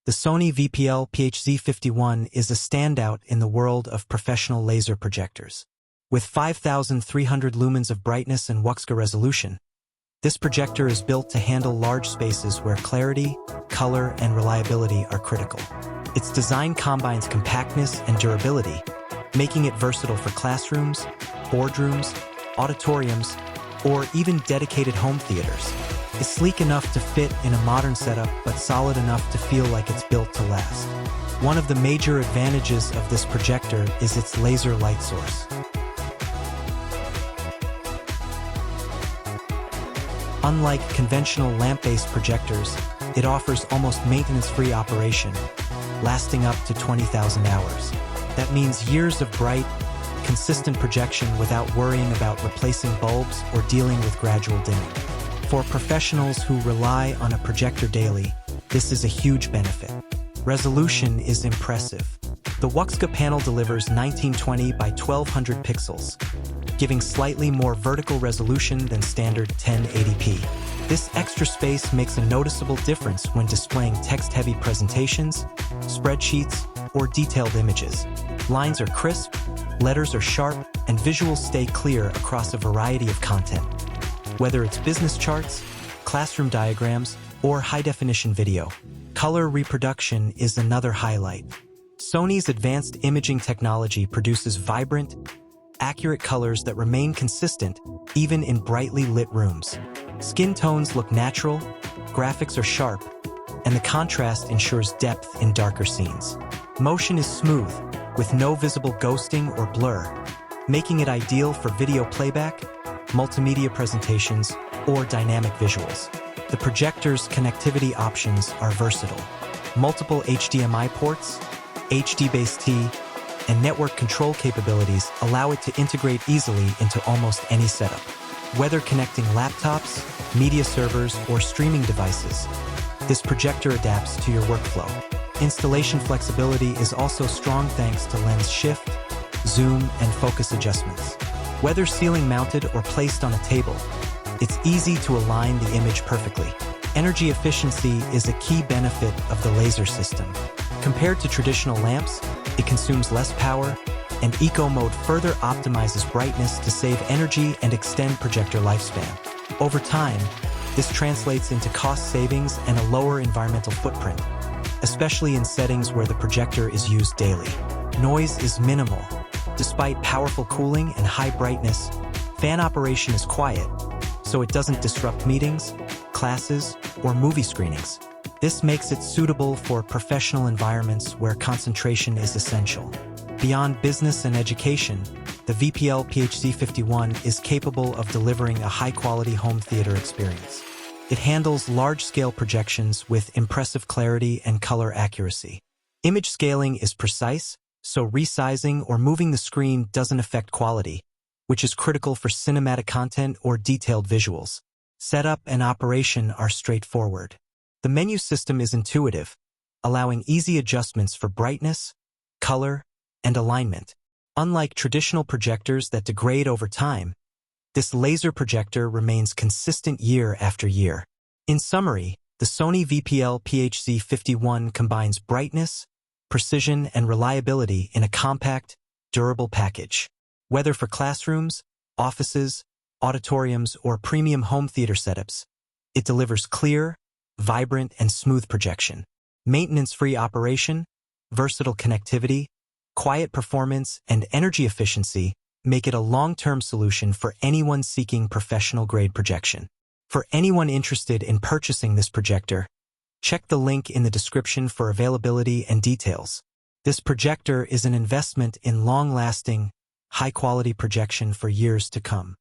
The Sony VPL-PHZ51 is a standout in the world of professional laser projectors. With 5,300 lumens of brightness and WUXGA resolution, this projector is built to handle large spaces where clarity, color, and reliability are critical. Its design combines compactness and durability, making it versatile for classrooms, boardrooms, auditoriums, or even dedicated home theaters. It's sleek enough to fit in a modern setup, but solid enough to feel like it's built to last. One of the major advantages of this projector is its laser light source. Unlike conventional lamp-based projectors, it offers almost maintenance-free operation, lasting up to 20,000 hours. That means years of bright, consistent projection without worrying about replacing bulbs or dealing with gradual dimming. For professionals who rely on a projector daily, this is a huge benefit. Resolution is impressive. The WUXGA panel delivers 1920 by 1200 pixels, giving slightly more vertical resolution than standard 1080p. This extra space makes a noticeable difference when displaying text-heavy presentations, spreadsheets, or detailed images. Lines are crisp, letters are sharp, and visuals stay clear across a variety of content. Whether it's business charts, classroom diagrams, or high-definition video, color reproduction is another highlight. Sony's advanced imaging technology produces vibrant, accurate colors that remain consistent even in brightly lit rooms. Skin tones look natural, graphics are sharp, and the contrast ensures depth in darker scenes. Motion is smooth, with no visible ghosting or blur, making it ideal for video playback, multimedia presentations, or dynamic visuals. The projector's connectivity options are versatile. Multiple HDMI ports, HD-Base-T, and network control capabilities allow it to integrate easily into almost any setup. Whether connecting laptops, media servers, or streaming devices, this projector adapts to your workflow. Installation flexibility is also strong thanks to lens shift, zoom, and focus adjustments. Whether ceiling mounted or placed on a table, it's easy to align the image perfectly. Energy efficiency is a key benefit of the laser system. Compared to traditional lamps, it consumes less power, and Eco Mode further optimizes brightness to save energy and extend projector lifespan. Over time, this translates into cost savings and a lower environmental footprint, especially in settings where the projector is used daily. Noise is minimal. Despite powerful cooling and high brightness, fan operation is quiet, so it doesn't disrupt meetings, classes, or movie screenings. This makes it suitable for professional environments where concentration is essential. Beyond business and education, the VPL-PHZ51 is capable of delivering a high-quality home theater experience. It handles large-scale projections with impressive clarity and color accuracy. Image scaling is precise, so resizing or moving the screen doesn't affect quality, which is critical for cinematic content or detailed visuals. Setup and operation are straightforward. The menu system is intuitive, allowing easy adjustments for brightness, color, and alignment. Unlike traditional projectors that degrade over time, this laser projector remains consistent year after year. In summary, the Sony VPL-PHZ51 combines brightness, precision, and reliability in a compact, durable package. Whether for classrooms, offices, auditoriums, or premium home theater setups, it delivers clear, vibrant, and smooth projection. Maintenance-free operation, versatile connectivity, quiet performance, and energy efficiency make it a long-term solution for anyone seeking professional-grade projection. For anyone interested in purchasing this projector, check the link in the description for availability and details. This projector is an investment in long-lasting, high-quality projection for years to come.